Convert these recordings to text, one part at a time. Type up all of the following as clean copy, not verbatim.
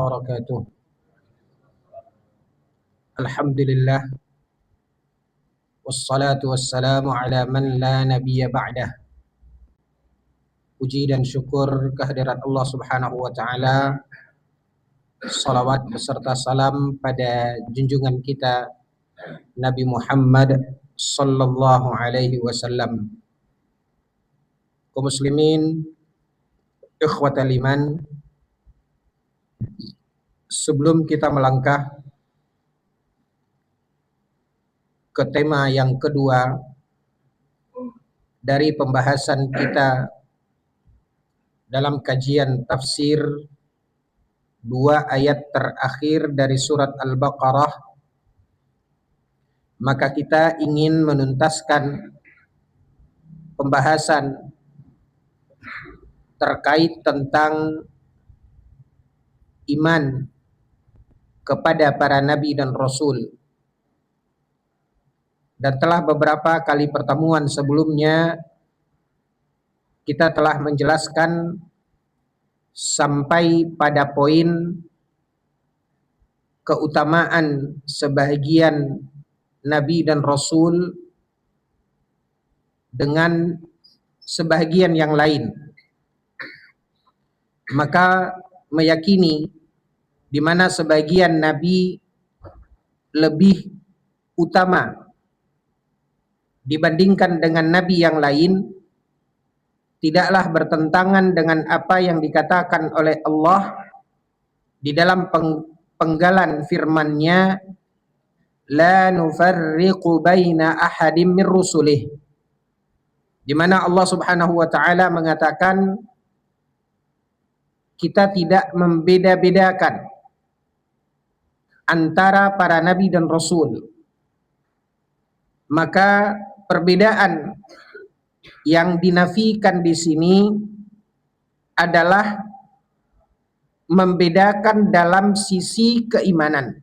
wabarakatuh. Alhamdulillah wassalatu wassalamu ala man la nabiyya ba'dah. Puji dan syukur kehadirat Allah Subhanahu wa taala. Salawat beserta salam pada junjungan kita Nabi Muhammad sallallahu alaihi wasallam. Kaum muslimin, ikhwatal iman, sebelum kita melangkah ke tema yang kedua dari pembahasan kita dalam kajian tafsir dua ayat terakhir dari surat Al-Baqarah, maka kita ingin menuntaskan pembahasan terkait tentang iman kepada para nabi dan rasul. Dan telah beberapa kali pertemuan sebelumnya kita telah menjelaskan sampai pada poin keutamaan sebahagian nabi dan rasul dengan sebahagian yang lain. Maka meyakini di mana sebagian nabi lebih utama dibandingkan dengan nabi yang lain, tidaklah bertentangan dengan apa yang dikatakan oleh Allah di dalam penggalan firman-Nya, la nufarriqu baina ahadim min rusulih, di mana Allah Subhanahu wa taala mengatakan kita tidak membeda-bedakan antara para nabi dan rasul. Maka perbedaan yang dinafikan di sini adalah membedakan dalam sisi keimanan.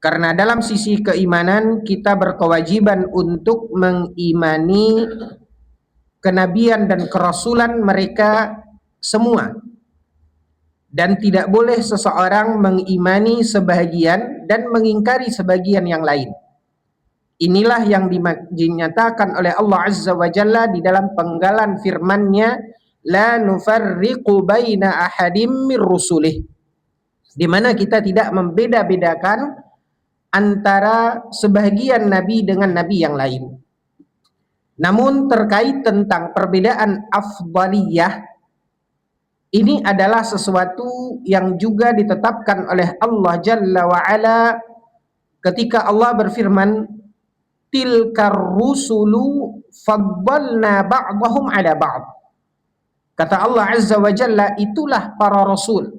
Karena dalam sisi keimanan kita berkewajiban untuk mengimani kenabian dan kerasulan mereka semua. Dan tidak boleh seseorang mengimani sebahagian dan mengingkari sebagian yang lain. Inilah yang dinyatakan oleh Allah Azza wa Jalla di dalam penggalan firman-Nya, la nufarriqu baina ahadim min rusulih, di mana kita tidak membeda-bedakan antara sebahagian nabi dengan nabi yang lain. Namun terkait tentang perbedaan afdaliyah, ini adalah sesuatu yang juga ditetapkan oleh Allah Jalla wa Ala ketika Allah berfirman, tilkar rusulu faddalna ba'dahum ala ba'd. Kata Allah Azza wa Jalla, itulah para rasul.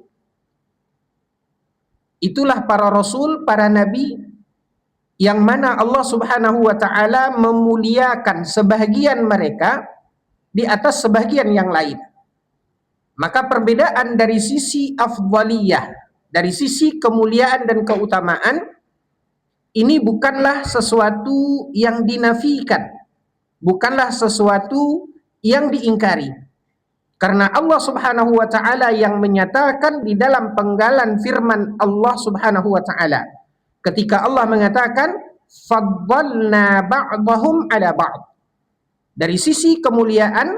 Itulah para rasul, para nabi yang mana Allah Subhanahu wa taala memuliakan sebahagian mereka di atas sebahagian yang lain. Maka perbedaan dari sisi afdaliyah, dari sisi kemuliaan dan keutamaan, ini bukanlah sesuatu yang dinafikan, bukanlah sesuatu yang diingkari. Karena Allah Subhanahu wa taala yang menyatakan di dalam penggalan firman Allah Subhanahu wa taala ketika Allah mengatakan faddalna ba'dahum ala ba'd. Dari sisi kemuliaan,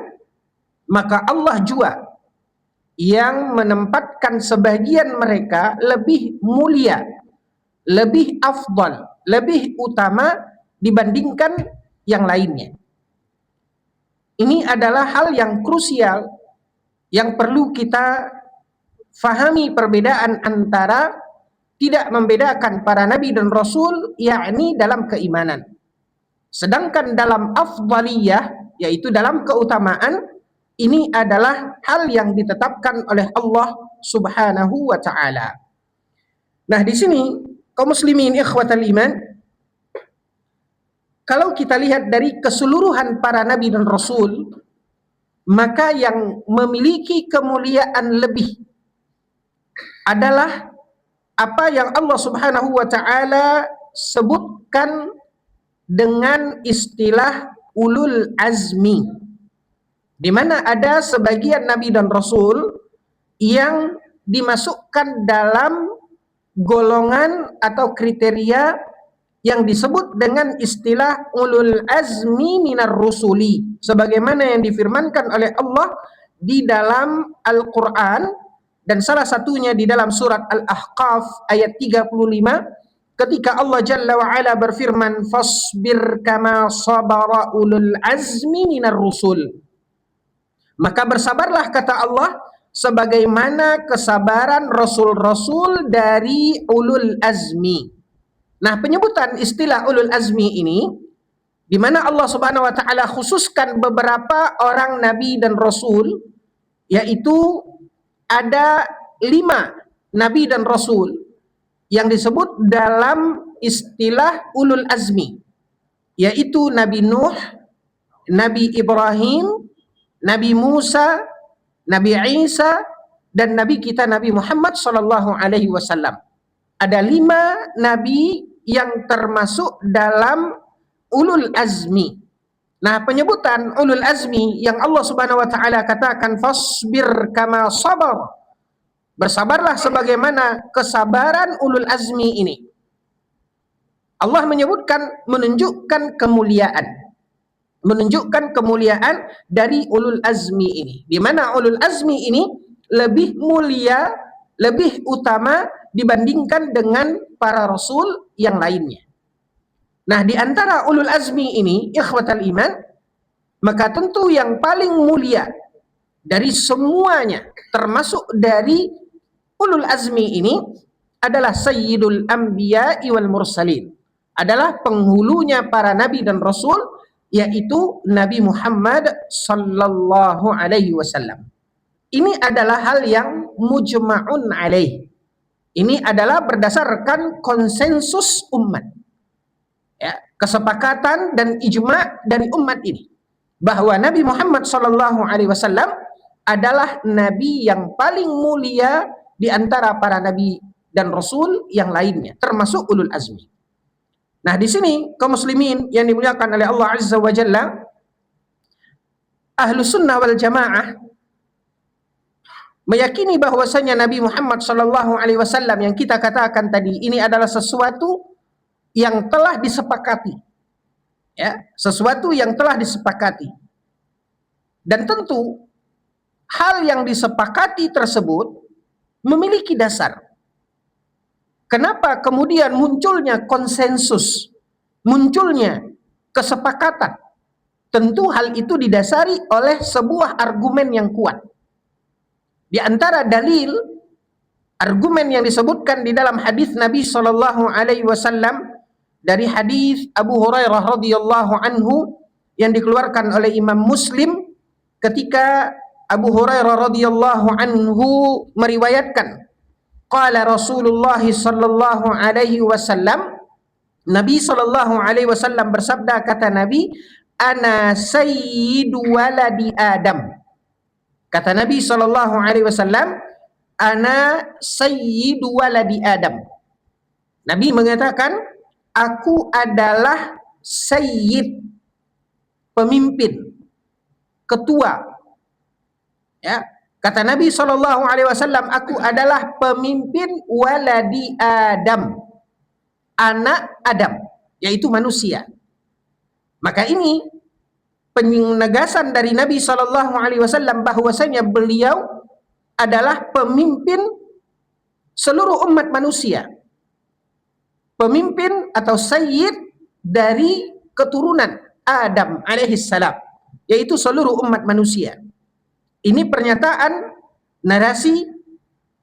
maka Allah juga yang menempatkan sebagian mereka lebih mulia, lebih afdal, lebih utama dibandingkan yang lainnya. Ini adalah hal yang krusial yang perlu kita fahami, perbedaan antara tidak membedakan para nabi dan rasul, yakni dalam keimanan. Sedangkan dalam afdaliyah, yaitu dalam keutamaan, ini adalah hal yang ditetapkan oleh Allah Subhanahu wa taala. Nah, di sini kaum muslimin ikhwatal iman, kalau kita lihat dari keseluruhan para nabi dan rasul, maka yang memiliki kemuliaan lebih adalah apa yang Allah Subhanahu wa taala sebutkan dengan istilah ulul azmi, di mana ada sebagian nabi dan rasul yang dimasukkan dalam golongan atau kriteria yang disebut dengan istilah ulul azmi minar rusuli, sebagaimana yang difirmankan oleh Allah di dalam Al-Quran, dan salah satunya di dalam surat Al-Ahqaf ayat 35, ketika Allah Jalla wa'ala berfirman, fasbir kama sabara ulul azmi minar rusul, maka bersabarlah, kata Allah, sebagaimana kesabaran rasul-rasul dari ulul azmi. Nah, penyebutan istilah ulul azmi ini, di mana Allah Subhanahu wa taala khususkan beberapa orang nabi dan rasul, yaitu ada 5 nabi dan rasul yang disebut dalam istilah ulul azmi, yaitu Nabi Nuh, Nabi Ibrahim, Nabi Musa, Nabi Isa, dan Nabi kita Nabi Muhammad sallallahu alaihi wasallam. Ada 5 nabi yang termasuk dalam ulul azmi. Nah, penyebutan ulul azmi yang Allah Subhanahu wa taala katakan fasbir kama sabar, bersabarlah sebagaimana kesabaran ulul azmi ini, Allah menyebutkan menunjukkan kemuliaan dari ulul azmi ini, di mana ulul azmi ini lebih mulia, lebih utama dibandingkan dengan para rasul yang lainnya. Nah, di antara ulul azmi ini, ikhwatal iman, maka tentu yang paling mulia dari semuanya, termasuk dari ulul azmi ini, adalah sayyidul anbiya'i wal mursalin, adalah penghulunya para nabi dan rasul, yaitu Nabi Muhammad sallallahu alaihi wasallam. Ini adalah hal yang mujma'un alaih. Ini adalah berdasarkan konsensus umat, ya, kesepakatan dan ijma' dari umat ini, bahwa Nabi Muhammad sallallahu alaihi wasallam adalah nabi yang paling mulia di antara para nabi dan rasul yang lainnya, termasuk ulul azmi. Nah, di sini kaum muslimin yang dimuliakan oleh Allah Azza wa Jalla, Ahlus Sunnah wal Jamaah meyakini bahwasanya Nabi Muhammad sallallahu alaihi wasallam yang kita katakan tadi ini adalah sesuatu yang telah disepakati. Ya, sesuatu yang telah disepakati. Dan tentu hal yang disepakati tersebut memiliki dasar. Kenapa kemudian munculnya konsensus, munculnya kesepakatan? Tentu hal itu didasari oleh sebuah argumen yang kuat. Di antara dalil argumen yang disebutkan di dalam hadis Nabi sallallahu alaihi wasallam dari hadis Abu Hurairah radhiyallahu anhu yang dikeluarkan oleh Imam Muslim, ketika Abu Hurairah radhiyallahu anhu meriwayatkan, qala Rasulullah sallallahu alaihi wasallam, Nabi sallallahu alaihi wasallam bersabda, kata Nabi, ana sayyidu waladi Adam. Kata Nabi sallallahu alaihi wasallam, ana sayyidu waladi Adam. Nabi mengatakan, aku adalah sayyid, pemimpin, ketua. Ya, kata Nabi sallallahu alaihi wasallam, aku adalah pemimpin waladi Adam, anak Adam, yaitu manusia. Maka ini penegasan dari Nabi sallallahu alaihi wasallam bahwasanya beliau adalah pemimpin seluruh umat manusia. Pemimpin atau sayyid dari keturunan Adam alaihissalam, yaitu seluruh umat manusia. Ini pernyataan narasi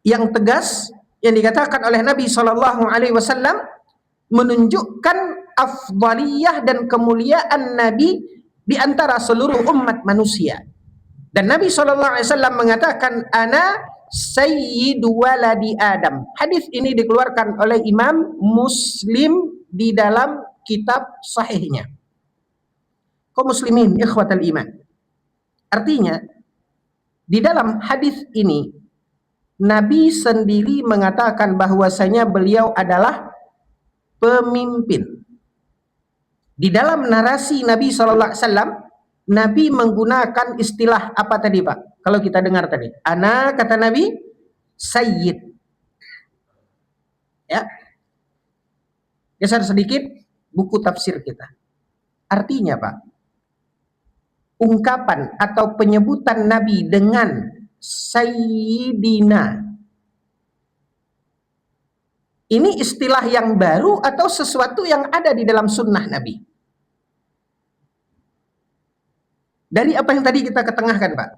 yang tegas yang dikatakan oleh Nabi sallallahu alaihi wasallam, menunjukkan afdaliyah dan kemuliaan Nabi di antara seluruh umat manusia. Dan Nabi SAW mengatakan, ana sayyidu waladi Adam. Hadis ini dikeluarkan oleh Imam Muslim di dalam kitab sahihnya. Kaum muslimin ikhwatal iman, artinya di dalam hadis ini Nabi sendiri mengatakan bahwasanya beliau adalah pemimpin. Di dalam narasi Nabi sallallahu alaihi wasallam, Nabi menggunakan istilah apa tadi, Pak? Kalau kita dengar tadi, ana, kata Nabi, Sayyid. Ya. Geser sedikit buku tafsir kita. Artinya, Pak, ungkapan atau penyebutan Nabi dengan Sayyidina ini istilah yang baru atau sesuatu yang ada di dalam sunnah Nabi? Dari apa yang tadi kita ketengahkan, Pak?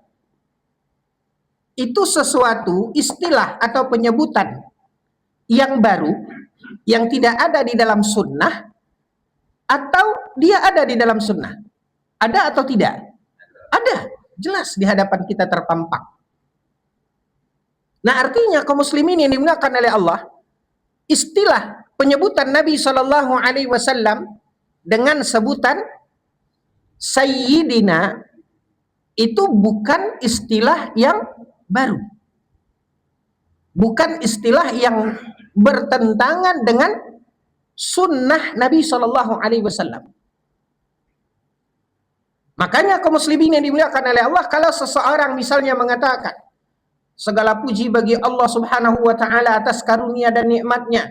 Itu sesuatu istilah atau penyebutan yang baru, yang tidak ada di dalam sunnah, atau dia ada di dalam sunnah? Ada atau tidak? Ada, jelas di hadapan kita terpampang. Nah, artinya kaum muslimin yang dimuliakan oleh Allah, istilah penyebutan Nabi Shallallahu Alaihi Wasallam dengan sebutan Sayyidina itu bukan istilah yang baru, bukan istilah yang bertentangan dengan sunnah Nabi Shallallahu Alaihi Wasallam. Makanya kaum muslimin yang dimuliakan oleh Allah, kalau seseorang misalnya mengatakan segala puji bagi Allah Subhanahu wa taala atas karunia dan nikmatnya,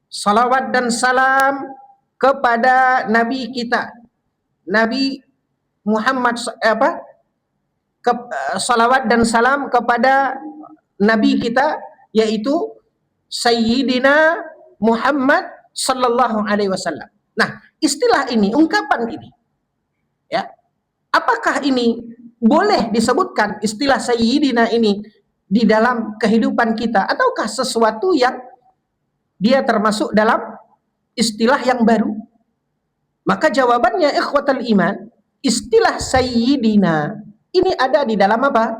salawat dan salam kepada nabi kita, Nabi Muhammad, salawat dan salam kepada nabi kita, yaitu Sayyidina Muhammad sallallahu alaihi wasallam. Nah, istilah ini, ungkapan ini, ya, apakah ini boleh disebutkan istilah Sayyidina ini di dalam kehidupan kita, ataukah sesuatu yang dia termasuk dalam istilah yang baru? Maka jawabannya, ikhwatal iman, istilah Sayyidina ini ada di dalam apa?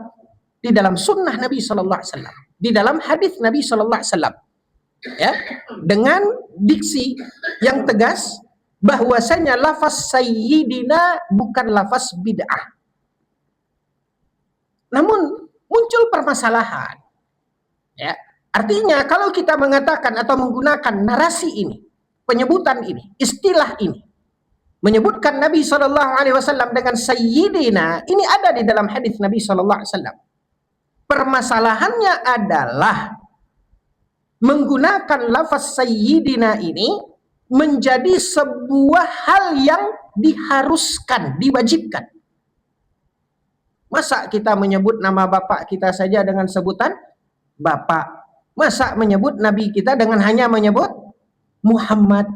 Di dalam sunnah Nabi Sallallahu Alaihi Wasallam, di dalam hadis Nabi Sallallahu Alaihi Wasallam, ya, dengan diksi yang tegas bahwasanya lafaz Sayyidina bukan lafaz bid'ah. Namun muncul permasalahan, ya. Artinya kalau kita mengatakan atau menggunakan narasi ini, penyebutan ini, istilah ini, menyebutkan Nabi Shallallahu Alaihi Wasallam dengan Sayyidina, ini ada di dalam hadis Nabi Shallallahu Alaihi Wasallam. Permasalahannya adalah menggunakan lafaz Sayyidina ini menjadi sebuah hal yang diharuskan, diwajibkan. Masa kita menyebut nama bapak kita saja dengan sebutan bapak? Masa menyebut nabi kita dengan hanya menyebut Muhammad?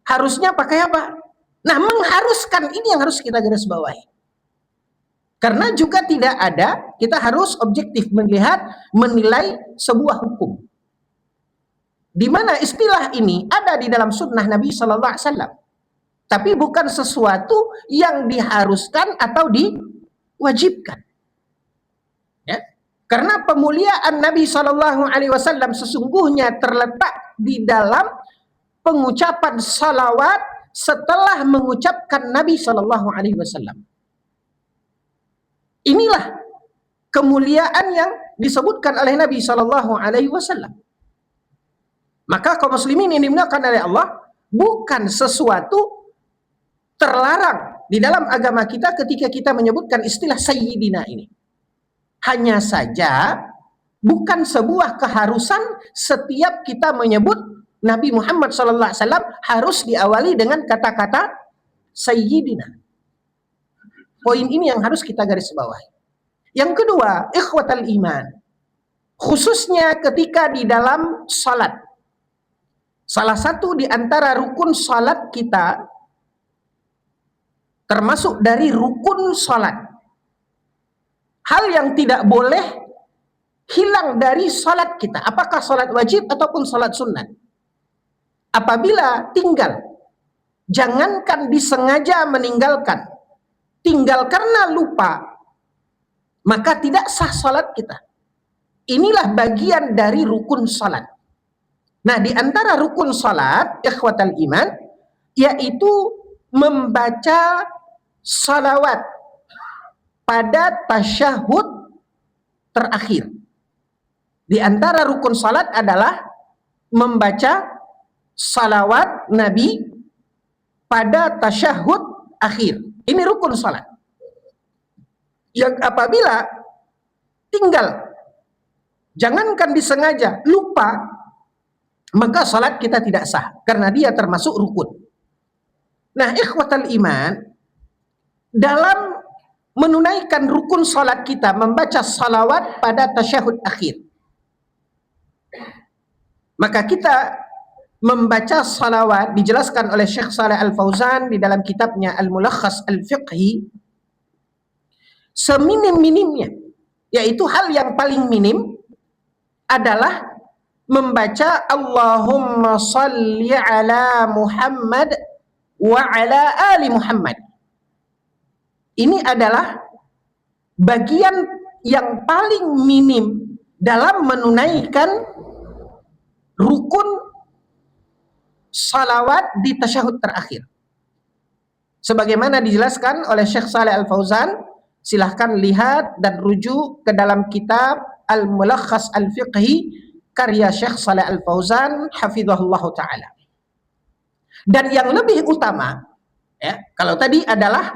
Harusnya pakai apa? Nah, mengharuskan ini yang harus kita garis bawahi. Karena juga tidak ada, kita harus objektif melihat, menilai sebuah hukum, di mana istilah ini ada di dalam sunnah Nabi Sallallahu Alaihi Wasallam, tapi bukan sesuatu yang diharuskan atau diwajibkan. Ya, karena pemuliaan Nabi Sallallahu Alaihi Wasallam sesungguhnya terletak di dalam pengucapan salawat setelah mengucapkan Nabi Sallallahu Alaihi Wasallam. Inilah kemuliaan yang disebutkan oleh Nabi Sallallahu Alaihi Wasallam. Maka kaum muslimin yang dimuliakan oleh Allah, bukan sesuatu terlarang di dalam agama kita ketika kita menyebutkan istilah Sayyidina ini. Hanya saja bukan sebuah keharusan setiap kita menyebut Nabi Muhammad SAW harus diawali dengan kata-kata Sayyidina. Poin ini yang harus kita garis bawahi. Yang kedua, ikhwatal iman, khususnya ketika di dalam salat. Salah satu di antara rukun salat kita, termasuk dari rukun salat, hal yang tidak boleh hilang dari salat kita, apakah salat wajib ataupun salat sunat, apabila tinggal, jangankan disengaja meninggalkan, tinggal karena lupa, maka tidak sah salat kita. Inilah bagian dari rukun salat. Nah, di antara rukun salat, ikhwatal iman, yaitu membaca salawat pada tasyahud terakhir. Di antara rukun salat adalah membaca salawat Nabi pada tasyahud akhir. Ini rukun salat. Yang apabila tinggal Jangankan disengaja, lupa, maka salat kita tidak sah karena dia termasuk rukun. Nah, ikhwatal iman, dalam menunaikan rukun salat kita membaca salawat pada tasyahud akhir, maka kita membaca salawat dijelaskan oleh Syekh Shalih Al-Fauzan di dalam kitabnya Al-Mulakhas Al-Fiqhi seminim-minimnya, yaitu hal yang paling minim adalah membaca Allahumma salli ala Muhammad wa ala ali Muhammad. Ini adalah bagian yang paling minim dalam menunaikan rukun salawat di tasyahud terakhir. Sebagaimana dijelaskan oleh Syekh Shalih Al-Fauzan, silahkan lihat dan rujuk ke dalam kitab Al-Mulakhas Al-Fiqhi karya Syekh Shalih Al-Fauzan hafizahullah ta'ala. Dan yang lebih utama, ya, kalau tadi adalah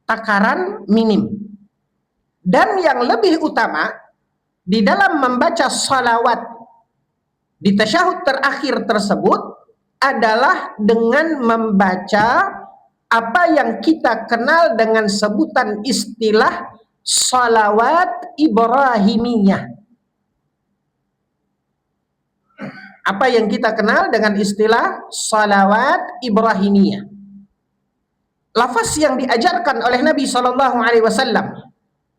takaran minim, dan yang lebih utama di dalam membaca salawat di tasyahud terakhir tersebut adalah dengan membaca apa yang kita kenal dengan sebutan istilah salawat Ibrahimiyah. Apa yang kita kenal dengan istilah salawat Ibrahimiyah. Lafaz yang diajarkan oleh Nabi SAW,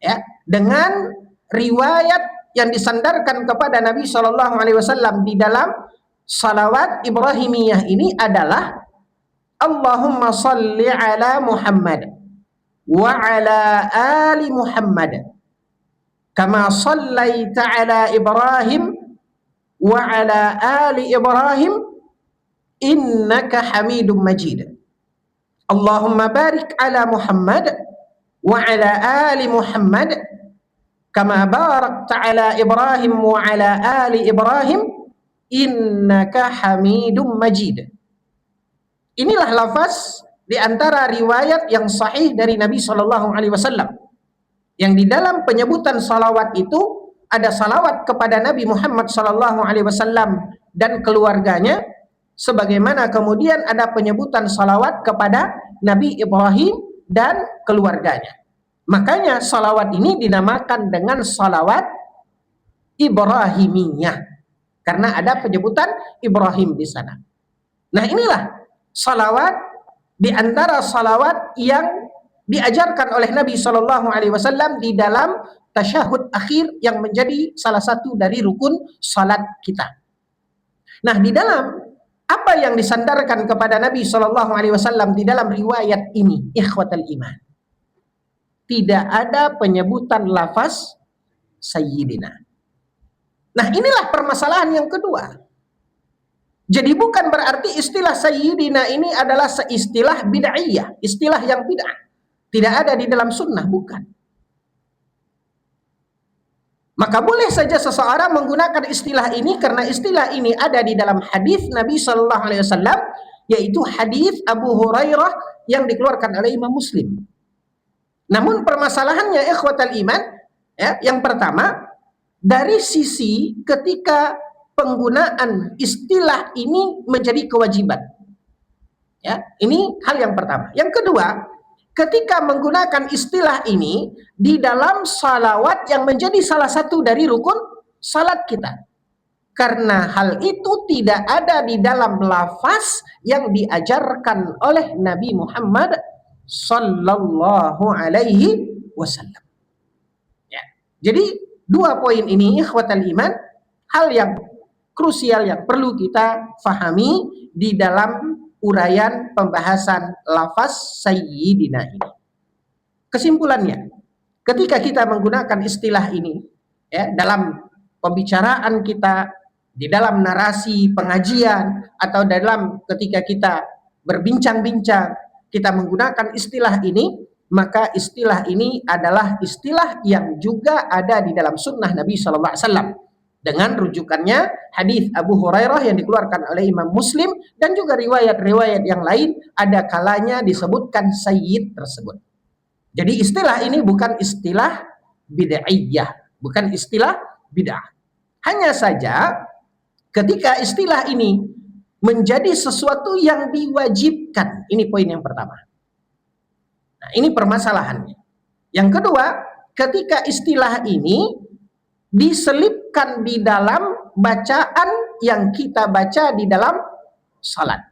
ya, dengan riwayat yang disandarkan kepada Nabi SAW di dalam salawat Ibrahimiyah ini adalah Allahumma salli ala Muhammad wa ala ali Muhammad kama sallaita ala Ibrahim wa ala ali Ibrahim innaka Hamidum Majid. Allahumma barik ala Muhammad wa ala ali Muhammad kama barakta ala Ibrahim wa ala ali Ibrahim innaka Hamidum Majid. Inilah lafaz di antara riwayat yang sahih dari Nabi SAW, yang di dalam penyebutan salawat itu ada salawat kepada Nabi Muhammad SAW dan keluarganya, sebagaimana kemudian ada penyebutan salawat kepada Nabi Ibrahim dan keluarganya. Makanya salawat ini dinamakan dengan salawat Ibrahimiyah karena ada penyebutan Ibrahim di sana. Nah, inilah salawat di antara salawat yang diajarkan oleh Nabi SAW di dalam tasyahud akhir yang menjadi salah satu dari rukun salat kita. Nah, di dalam apa yang disandarkan kepada Nabi SAW di dalam riwayat ini, ikhwatal iman, tidak ada penyebutan lafaz sayyidina. Nah, inilah permasalahan yang kedua. Jadi bukan berarti istilah sayyidina ini adalah istilah bid'iyah, istilah yang bid'ah. Tidak ada di dalam sunnah, bukan. Maka boleh saja seseorang menggunakan istilah ini karena istilah ini ada di dalam hadis Nabi SAW, yaitu hadis Abu Hurairah yang dikeluarkan oleh Imam Muslim. Namun permasalahannya ikhwatal iman, ya, yang pertama dari sisi ketika penggunaan istilah ini menjadi kewajiban. Ya, ini hal yang pertama. Yang kedua, ketika menggunakan istilah ini di dalam salawat yang menjadi salah satu dari rukun salat kita. Karena hal itu tidak ada di dalam lafaz yang diajarkan oleh Nabi Muhammad sallallahu alaihi wasallam. Ya. Jadi dua poin ini ikhwatal iman, hal yang krusial yang perlu kita fahami di dalam uraian pembahasan lafaz sayyidina ini. Kesimpulannya, ketika kita menggunakan istilah ini, ya, dalam pembicaraan kita, di dalam narasi pengajian, atau dalam ketika kita berbincang-bincang, kita menggunakan istilah ini, maka istilah ini adalah istilah yang juga ada di dalam sunnah Nabi SAW. Dengan rujukannya hadis Abu Hurairah yang dikeluarkan oleh Imam Muslim dan juga riwayat-riwayat yang lain, ada kalanya disebutkan sayyid tersebut. Jadi istilah ini bukan istilah bid'iyah, bukan istilah bid'ah. Hanya saja ketika istilah ini menjadi sesuatu yang diwajibkan, ini poin yang pertama. Nah, ini permasalahannya. Yang kedua, ketika istilah ini diselipkan di dalam bacaan yang kita baca di dalam salat.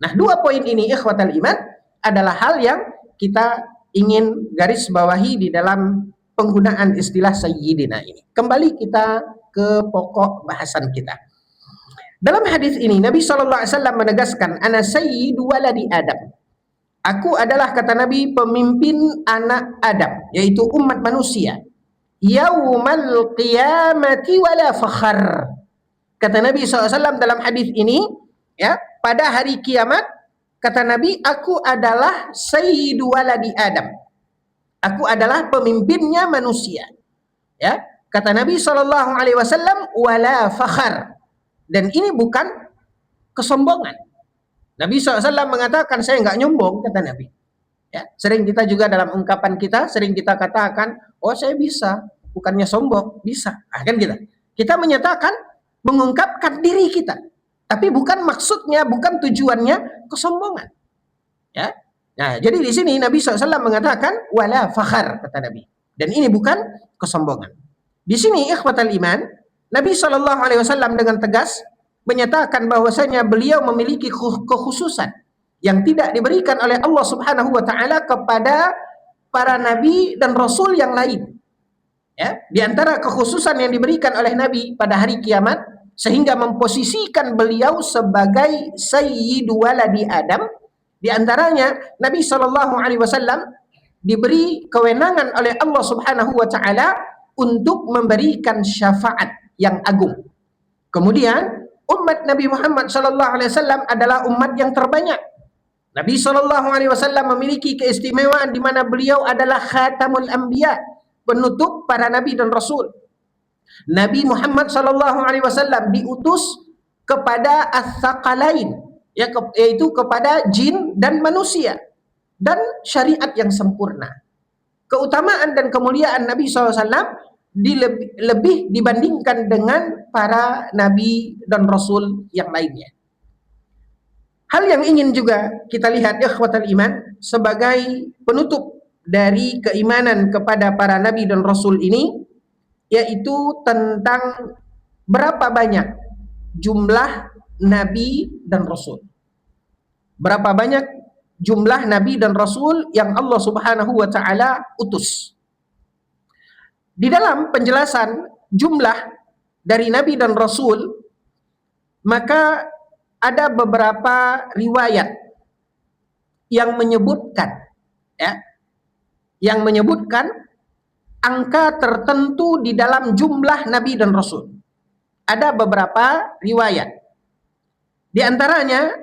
Nah, dua poin ini ikhwatal iman adalah hal yang kita ingin garis bawahi di dalam penggunaan istilah sayyidina ini. Kembali kita ke pokok bahasan kita. Dalam hadis ini Nabi SAW menegaskan, ana sayyidu waladi Adam. Aku adalah, kata Nabi, pemimpin anak Adam, yaitu umat manusia. Yaumal qiyamati wala fakhar. Kata Nabi SAW dalam hadis ini, ya, pada hari kiamat, kata Nabi, aku adalah sayyidu waladi Adam. Aku adalah pemimpinnya manusia. Ya, kata Nabi SAW, wala fakhar. Dan ini bukan kesombongan. Nabi SAW mengatakan, saya nggak nyombong, kata Nabi. Ya, sering kita juga dalam ungkapan kita, sering kita katakan, oh saya bisa, bukannya sombong, bisa. Nah, kan kita menyatakan, mengungkapkan diri kita. Tapi bukan maksudnya, bukan tujuannya kesombongan. Ya. Nah, jadi di sini Nabi SAW mengatakan, wala fakhar, kata Nabi. Dan ini bukan kesombongan. Di sini ikhwatal iman, Nabi SAW dengan tegas menyatakan bahwasanya beliau memiliki kekhususan yang tidak diberikan oleh Allah Subhanahu wa taala kepada para nabi dan rasul yang lain. Ya, di antara kekhususan yang diberikan oleh Nabi pada hari kiamat sehingga memposisikan beliau sebagai sayyidu waladi Adam, di antaranya Nabi SAW diberi kewenangan oleh Allah Subhanahu wa taala untuk memberikan syafaat yang agung. Kemudian umat Nabi Muhammad SAW adalah umat yang terbanyak. Nabi SAW memiliki keistimewaan di mana beliau adalah khatamul anbiya, penutup para nabi dan rasul. Nabi Muhammad SAW diutus kepada ats-tsaqalain, yaitu kepada jin dan manusia, dan syariat yang sempurna. Keutamaan dan kemuliaan Nabi SAW lebih dibandingkan dengan para nabi dan rasul yang lainnya. Hal yang ingin juga kita lihat ikhwatal iman sebagai penutup dari keimanan kepada para nabi dan rasul ini, yaitu tentang berapa banyak jumlah nabi dan rasul. Berapa banyak jumlah nabi dan rasul yang Allah Subhanahu wa taala utus. Di dalam penjelasan jumlah dari nabi dan rasul, maka ada beberapa riwayat yang menyebutkan, ya, yang menyebutkan angka tertentu di dalam jumlah nabi dan rasul. Ada beberapa riwayat. Di antaranya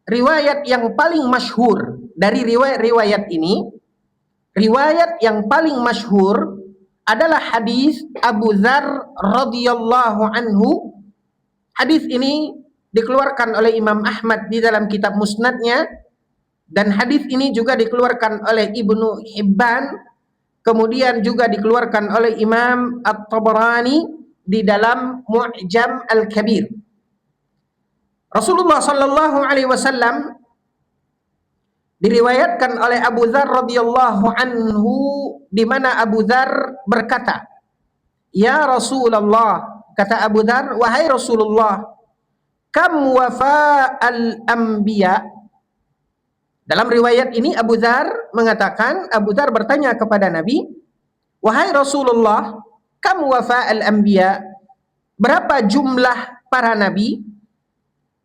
riwayat yang paling masyhur dari riwayat-riwayat ini, riwayat yang paling masyhur adalah hadis Abu Dzar radhiyallahu anhu. Hadis ini dikeluarkan oleh Imam Ahmad di dalam kitab Musnadnya, dan hadis ini juga dikeluarkan oleh Ibnu Hibban, kemudian juga dikeluarkan oleh Imam At-Tabarani di dalam Mu'jam Al-Kabir. Rasulullah sallallahu alaihi wasallam diriwayatkan oleh Abu Dzar radhiyallahu anhu, di mana Abu Dzar berkata, "Ya Rasulullah," kata Abu Dzar, "wahai Rasulullah, kam wafa al-anbiya." Dalam riwayat ini Abu Dzar mengatakan, Abu Dzar bertanya kepada Nabi, "Wahai Rasulullah, kam wafa al-anbiya?" Berapa jumlah para nabi?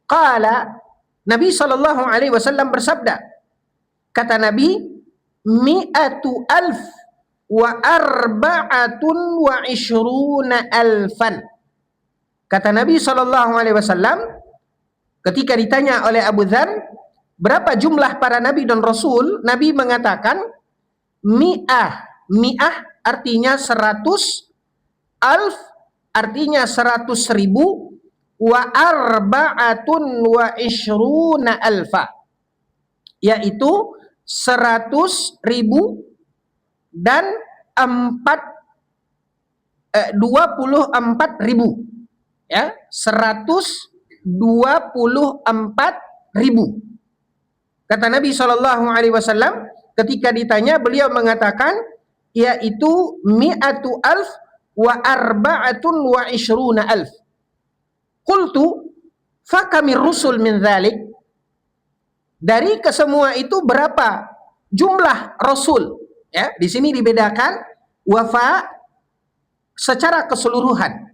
Qala, Nabi sallallahu alaihi wasallam bersabda, kata Nabi, mi'atu alf wa arba'atun wa ishruna alfan. Kata Nabi SAW ketika ditanya oleh Abu Dzar berapa jumlah para nabi dan rasul, Nabi mengatakan mi'ah artinya 100, alf artinya 100.000, wa arba'atun wa ishruna alfa, yaitu 100.000 dan 40.000. 24.000, ya, 124.000. Kata Nabi SAW ketika ditanya, beliau mengatakan yaitu mi'atu alf wa arba'atun wa ishruna alf. Qultu fakamir rusul min dhalik, dari kesemua itu berapa jumlah rasul? Ya, di sini dibedakan wafa secara keseluruhan.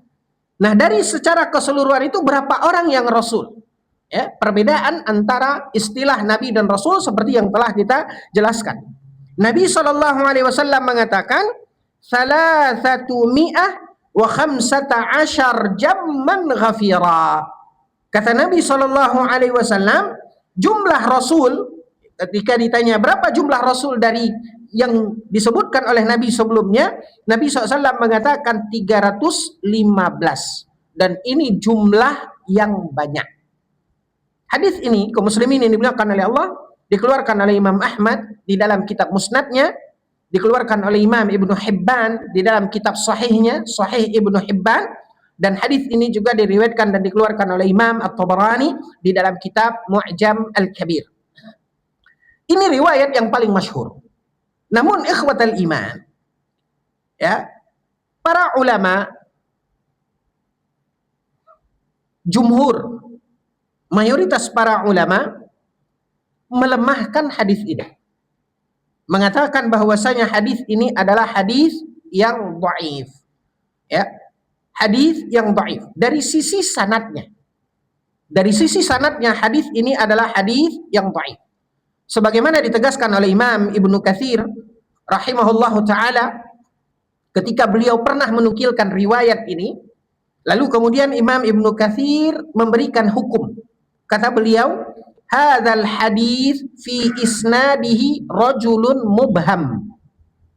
Nah, dari secara keseluruhan itu berapa orang yang rasul? Ya, perbedaan antara istilah nabi dan rasul seperti yang telah kita jelaskan. Nabi SAW mengatakan salasatu mi'ah wa khamsata asyar jamman ghafira. Kata Nabi SAW, jumlah rasul, ketika ditanya berapa jumlah rasul dari yang disebutkan oleh Nabi sebelumnya, Nabi SAW mengatakan 315, dan ini jumlah yang banyak. Hadis ini kaum muslimin yang dimuliakan oleh Allah dikeluarkan oleh Imam Ahmad di dalam kitab Musnadnya, dikeluarkan oleh Imam Ibnu Hibban di dalam kitab Sahihnya, Sahih Ibnu Hibban, dan hadis ini juga diriwayatkan dan dikeluarkan oleh Imam At-Tabarani di dalam kitab Mu'jam Al-Kabir. Ini riwayat yang paling masyhur. Namun ikhwatal iman, ya, para ulama, jumhur, mayoritas para ulama melemahkan hadis ini, mengatakan bahwasanya hadis ini adalah hadis yang dhaif, ya, hadis yang dhaif dari sisi sanadnya. Dari sisi sanadnya hadis ini adalah hadis yang dhaif. Sebagaimana ditegaskan oleh Imam Ibnu Katsir rahimahullahu taala ketika beliau pernah menukilkan riwayat ini, lalu kemudian Imam Ibnu Katsir memberikan hukum. Kata beliau, hadzal hadis fi isnadihi rajulun mubham.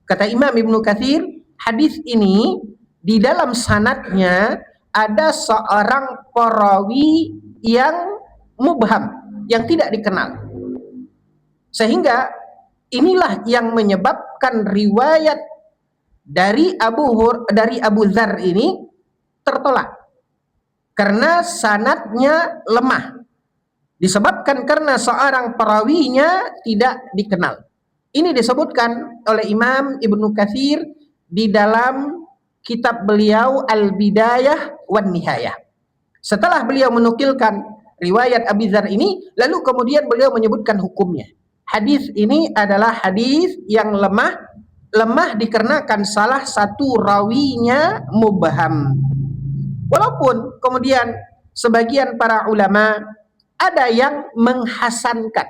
Kata Imam Ibnu Katsir, hadis ini di dalam sanadnya ada seorang perawi yang mubham, yang tidak dikenal. Sehingga inilah yang menyebabkan riwayat dari Abu Dzar ini tertolak karena sanadnya lemah, disebabkan karena seorang perawinya tidak dikenal. Ini disebutkan oleh Imam Ibnu Katsir di dalam kitab beliau Al-Bidayah wan Nihayah. Setelah beliau menukilkan riwayat Abu Dzar ini, lalu kemudian beliau menyebutkan hukumnya. Hadis ini adalah hadis yang lemah dikarenakan salah satu rawinya mubham. Walaupun kemudian sebagian para ulama ada yang menghasankan.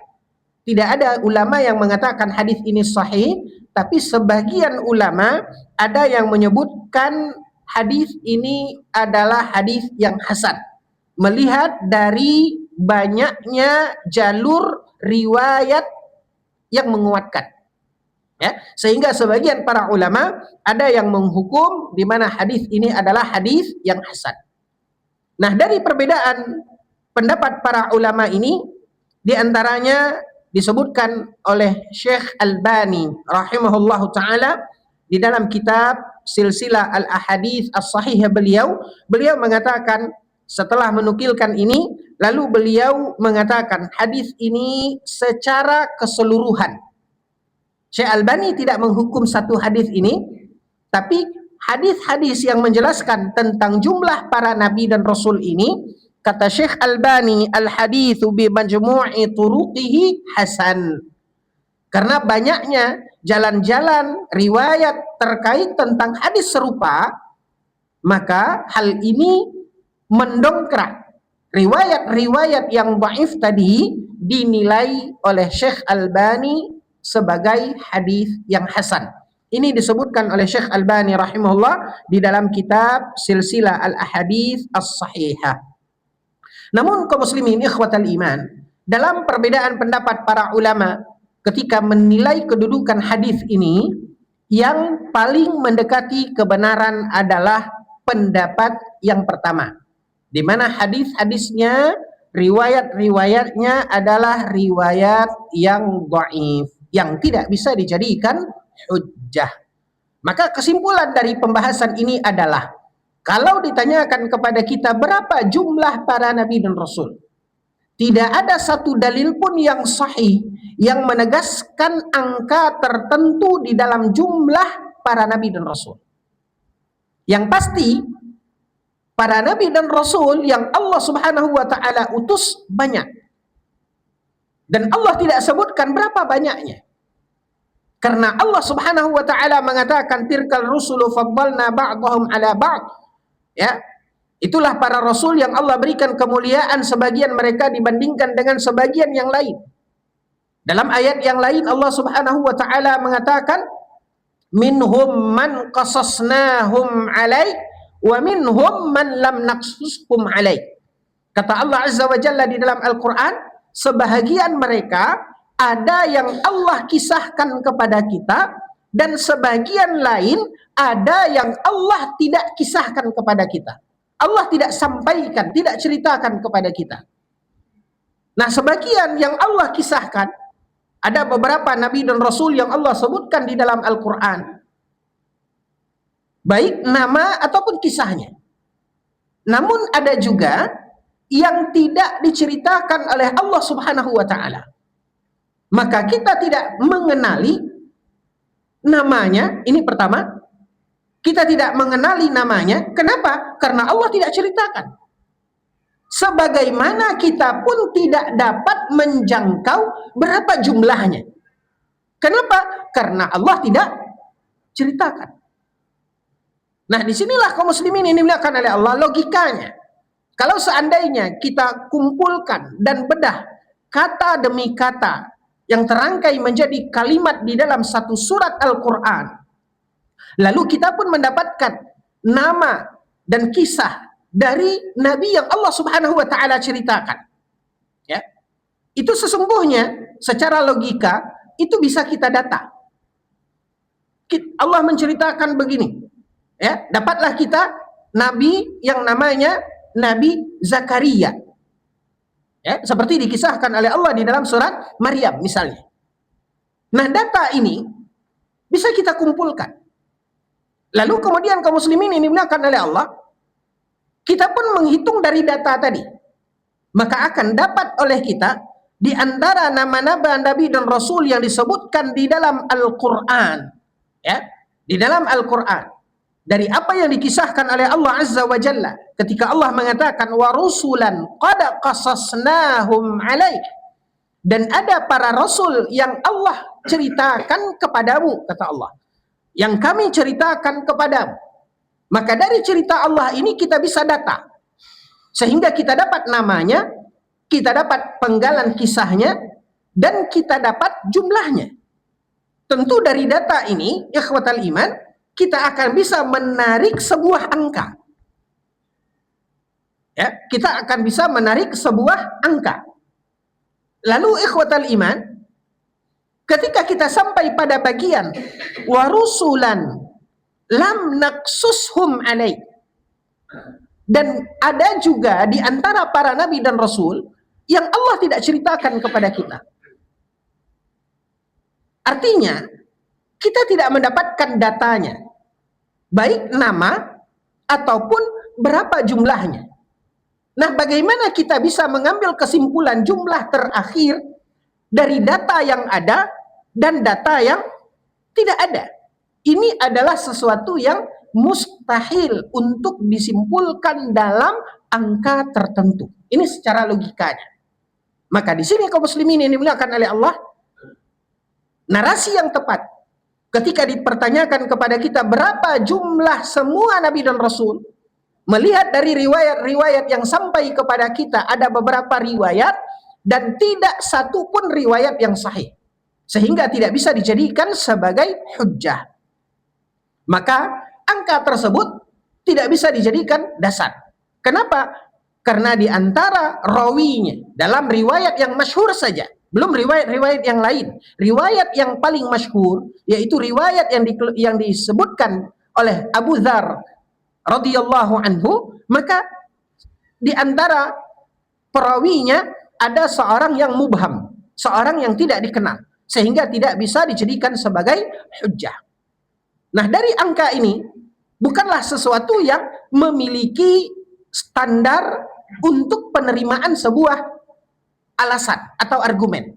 Tidak ada ulama yang mengatakan hadis ini sahih, tapi sebagian ulama ada yang menyebutkan hadis ini adalah hadis yang hasan, melihat dari banyaknya jalur riwayat yang menguatkan. Ya, sehingga sebagian para ulama ada yang menghukum di mana hadis ini adalah hadis yang hasan. Nah, dari perbedaan pendapat para ulama ini, di antaranya disebutkan oleh Syekh Albani rahimahullahu taala di dalam kitab Silsilah Al-Ahadits As-Sahihah beliau mengatakan setelah menukilkan ini, lalu beliau mengatakan hadis ini secara keseluruhan. Syekh Albani tidak menghukum satu hadis ini, tapi hadis-hadis yang menjelaskan tentang jumlah para nabi dan rasul ini, kata Syekh Albani, al-haditsu bi majmu'i turuqihi hasan. Karena banyaknya jalan-jalan riwayat terkait tentang hadis serupa, maka hal ini mendongkrak riwayat-riwayat yang dhaif tadi dinilai oleh Syekh Albani sebagai hadis yang hasan. Ini disebutkan oleh Syekh Albani rahimahullah di dalam kitab Silsilah Al-Ahadits As-Sahihah. Namun kaum muslimin ikhwatal iman, dalam perbedaan pendapat para ulama ketika menilai kedudukan hadis ini, yang paling mendekati kebenaran adalah pendapat yang pertama, di mana hadis-hadisnya, riwayat-riwayatnya adalah riwayat yang dhaif, yang tidak bisa dijadikan hujjah. Maka kesimpulan dari pembahasan ini adalah, kalau ditanyakan kepada kita berapa jumlah para nabi dan rasul, tidak ada satu dalil pun yang sahih yang menegaskan angka tertentu di dalam jumlah para nabi dan rasul. Yang pasti, para nabi dan rasul yang Allah Subhanahu wa taala utus banyak. Dan Allah tidak sebutkan berapa banyaknya. Karena Allah Subhanahu wa taala mengatakan tilkal rusulu faddalna ba'dahum ala ba'd. Ya. Itulah para rasul yang Allah berikan kemuliaan sebagian mereka dibandingkan dengan sebagian yang lain. Dalam ayat yang lain Allah Subhanahu wa taala mengatakan minhum man qasasnahum alaik wa minhum man lam naqsushum alaik. Kata Allah Azza wa Jalla di dalam Al-Qur'an, sebahagian mereka ada yang Allah kisahkan kepada kita, dan sebagian lain ada yang Allah tidak kisahkan kepada kita. Allah tidak sampaikan, tidak ceritakan kepada kita. Nah, sebagian yang Allah kisahkan, ada beberapa nabi dan rasul yang Allah sebutkan di dalam Al-Quran, baik nama ataupun kisahnya. Namun ada juga yang tidak diceritakan oleh Allah Subhanahu wa taala. Maka kita tidak mengenali namanya. Ini pertama, kita tidak mengenali namanya. Kenapa? Karena Allah tidak ceritakan. Sebagaimana kita pun tidak dapat menjangkau berapa jumlahnya. Kenapa? Karena Allah tidak ceritakan. Nah, disinilah kaum muslimin ini dimuliakan oleh Allah logikanya. Kalau seandainya kita kumpulkan dan bedah kata demi kata yang terangkai menjadi kalimat di dalam satu surat Al-Quran, lalu kita pun mendapatkan nama dan kisah dari nabi yang Allah Subhanahu wa taala ceritakan, ya, itu sesungguhnya secara logika itu bisa kita data. Allah menceritakan begini, ya, dapatlah kita nabi yang namanya Nabi Zakaria, ya, seperti dikisahkan oleh Allah di dalam surat Maryam misalnya. Nah, data ini bisa kita kumpulkan. Lalu kemudian kaum muslimin ini dimuliakan oleh Allah, kita pun menghitung dari data tadi. Maka akan dapat oleh kita di antara nama-nama nabi dan rasul yang disebutkan di dalam Al-Qur'an, ya, di dalam Al-Qur'an, dari apa yang dikisahkan oleh Allah Azza wa Jalla ketika Allah mengatakan wa rusulan qad qasasnahum alaik, dan ada para rasul yang Allah ceritakan kepadamu, kata Allah, yang kami ceritakan kepadamu. Maka dari cerita Allah ini kita bisa data, sehingga kita dapat namanya, kita dapat penggalan kisahnya, dan kita dapat jumlahnya. Tentu dari data ini, ikhwatal iman, kita akan bisa menarik sebuah angka. Ya, kita akan bisa menarik sebuah angka. Lalu ikhwatal iman, ketika kita sampai pada bagian warusulan lam naqsushum alaik, dan ada juga di antara para nabi dan rasul yang Allah tidak ceritakan kepada kita. Artinya, kita tidak mendapatkan datanya, baik nama ataupun berapa jumlahnya. Nah, bagaimana kita bisa mengambil kesimpulan jumlah terakhir dari data yang ada dan data yang tidak ada? Ini adalah sesuatu yang mustahil untuk disimpulkan dalam angka tertentu. Ini secara logikanya. Maka di sini kaum muslimin ini dimuliakan oleh Allah, narasi yang tepat ketika dipertanyakan kepada kita berapa jumlah semua nabi dan rasul, melihat dari riwayat-riwayat yang sampai kepada kita, ada beberapa riwayat dan tidak satu pun riwayat yang sahih, sehingga tidak bisa dijadikan sebagai hujjah. Maka angka tersebut tidak bisa dijadikan dasar. Kenapa? Karena di antara rawinya dalam riwayat yang masyhur saja, belum riwayat-riwayat yang lain. Riwayat yang paling masyhur yaitu riwayat yang disebutkan oleh Abu Dzar radhiyallahu anhu, maka di antara perawinya ada seorang yang mubham, seorang yang tidak dikenal, sehingga tidak bisa dijadikan sebagai hujjah. Nah, dari angka ini bukanlah sesuatu yang memiliki standar untuk penerimaan sebuah alasan atau argumen.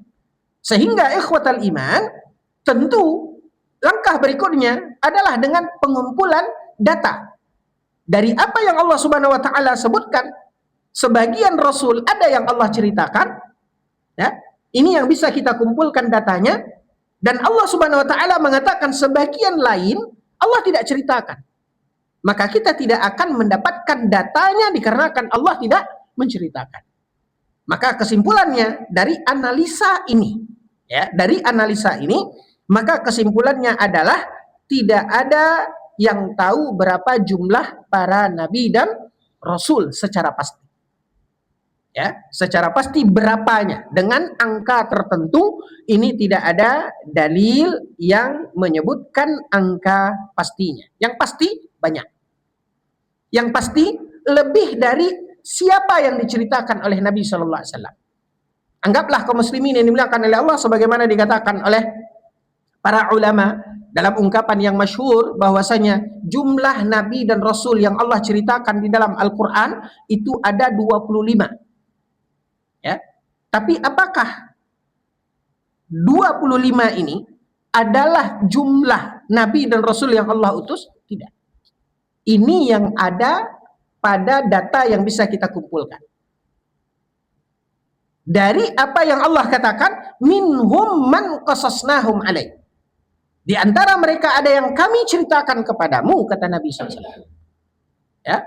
Sehingga ikhwatal iman, tentu langkah berikutnya adalah dengan pengumpulan data. Dari apa yang Allah Subhanahu wa taala sebutkan, sebagian rasul ada yang Allah ceritakan, ya. Ini yang bisa kita kumpulkan datanya, dan Allah Subhanahu wa taala mengatakan sebagian lain Allah tidak ceritakan. Maka kita tidak akan mendapatkan datanya dikarenakan Allah tidak menceritakan. Maka kesimpulannya dari analisa ini, ya, dari analisa ini, maka kesimpulannya adalah tidak ada yang tahu berapa jumlah para nabi dan rasul secara pasti. Ya, secara pasti berapanya dengan angka tertentu, ini tidak ada dalil yang menyebutkan angka pastinya. Yang pasti banyak. Yang pasti lebih dari siapa yang diceritakan oleh Nabi Shallallahu Alaihi Wasallam. Anggaplah kaum muslimin yang dimuliakan oleh Allah sebagaimana dikatakan oleh para ulama dalam ungkapan yang masyhur bahwasanya jumlah nabi dan rasul yang Allah ceritakan di dalam Al-Qur'an itu ada 25. Ya. Tapi apakah 25 ini adalah jumlah nabi dan rasul yang Allah utus? Tidak. Ini yang ada pada data yang bisa kita kumpulkan. Dari apa yang Allah katakan, minhum man qasasnahum alaih. Di antara mereka ada yang kami ceritakan kepadamu, kata Nabi SAW. Ya.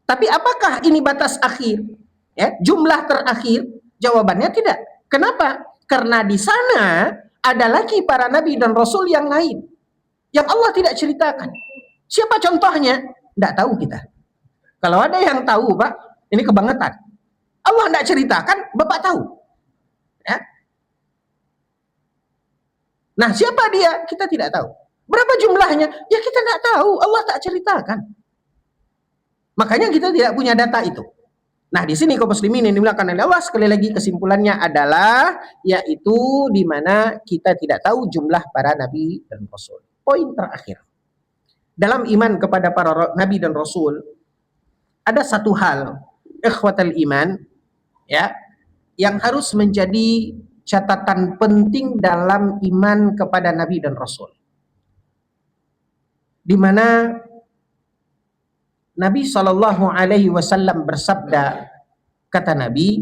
Tapi apakah ini batas akhir? Ya, jumlah terakhir? Jawabannya tidak. Kenapa? Karena di sana ada lagi para nabi dan rasul yang lain yang Allah tidak ceritakan. Siapa contohnya? Tidak tahu kita. Kalau ada yang tahu, Pak, ini kebangetan. Allah tidak ceritakan, Bapak tahu. Ya. Nah, siapa dia? Kita tidak tahu. Berapa jumlahnya? Ya kita tidak tahu. Allah tak ceritakan. Makanya kita tidak punya data itu. Nah, di sini kaum muslimin yang dimuliakan oleh Allah, sekali lagi kesimpulannya adalah yaitu di mana kita tidak tahu jumlah para nabi dan rasul. Poin terakhir. Dalam iman kepada para nabi dan rasul ada satu hal, ikhwatal iman, ya, yang harus menjadi catatan penting dalam iman kepada nabi dan rasul. Di mana Nabi Shallallahu Alaihi Wasallam bersabda, kata Nabi,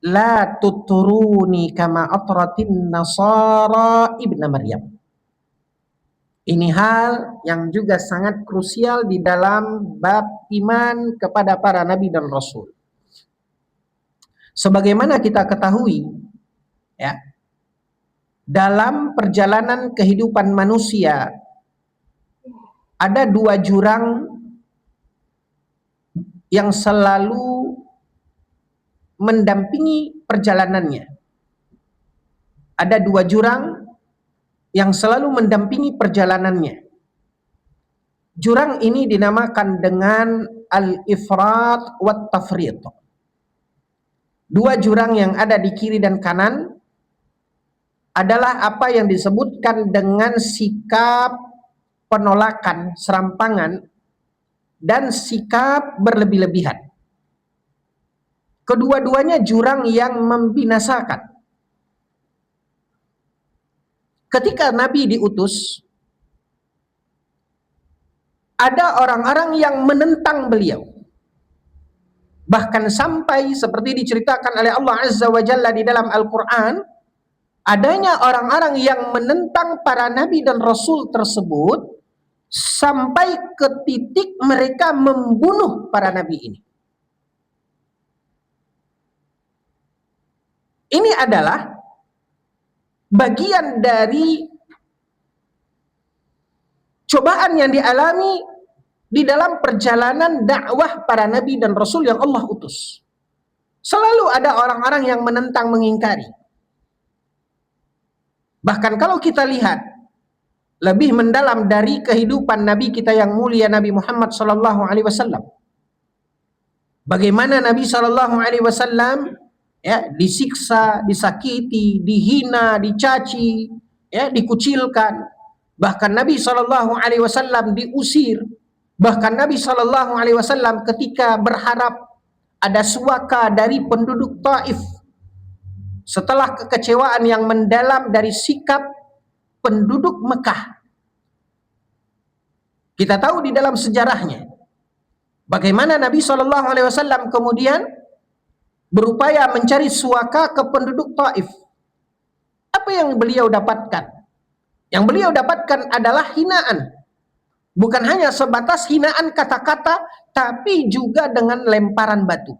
la tuturuni kama atratin nasara ibna Maryam. Ini hal yang juga sangat krusial di dalam bab iman kepada para nabi dan rasul. Sebagaimana kita ketahui, ya, dalam perjalanan kehidupan manusia ada dua jurang yang selalu mendampingi perjalanannya. Ada dua jurang yang selalu mendampingi perjalanannya. Jurang ini dinamakan dengan al-ifrat wat tafrit. Dua jurang yang ada di kiri dan kanan adalah apa yang disebutkan dengan sikap penolakan, serampangan, dan sikap berlebih-lebihan. Kedua-duanya jurang yang membinasakan. Ketika Nabi diutus, ada orang-orang yang menentang beliau. Bahkan sampai seperti diceritakan oleh Allah Azza wa Jalla di dalam Al-Quran, adanya orang-orang yang menentang para nabi dan rasul tersebut sampai ke titik mereka membunuh para nabi ini. Ini adalah bagian dari cobaan yang dialami di dalam perjalanan dakwah para nabi dan rasul yang Allah utus. Selalu ada orang-orang yang menentang, mengingkari. Bahkan kalau kita lihat lebih mendalam dari kehidupan Nabi kita yang mulia Nabi Muhammad sallallahu alaihi wasallam. Bagaimana Nabi sallallahu alaihi wasallam, ya, disiksa, disakiti, dihina, dicaci, ya, dikucilkan. Bahkan Nabi SAW diusir. Bahkan Nabi SAW ketika berharap ada suaka dari penduduk Taif setelah kekecewaan yang mendalam dari sikap penduduk Mekah. Kita tahu di dalam sejarahnya bagaimana Nabi SAW kemudian berupaya mencari suaka ke penduduk Taif. Apa yang beliau dapatkan? Yang beliau dapatkan adalah hinaan. Bukan hanya sebatas hinaan kata-kata, tapi juga dengan lemparan batu.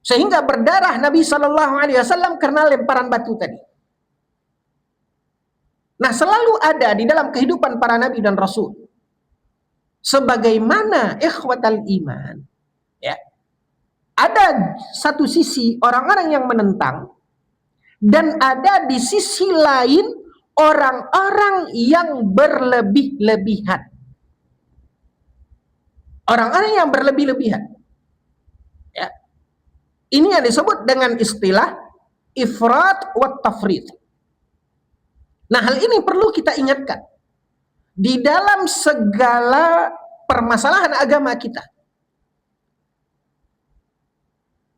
Sehingga berdarah Nabi SAW karena lemparan batu tadi. Nah, selalu ada di dalam kehidupan para nabi dan rasul. Sebagaimana ikhwatal iman, ya, ada satu sisi orang-orang yang menentang, dan ada di sisi lain orang-orang yang berlebih-lebihan. Orang-orang yang berlebih-lebihan. Ya. Ini yang disebut dengan istilah ifrat wa tafrid. Nah, hal ini perlu kita ingatkan di dalam segala permasalahan agama kita.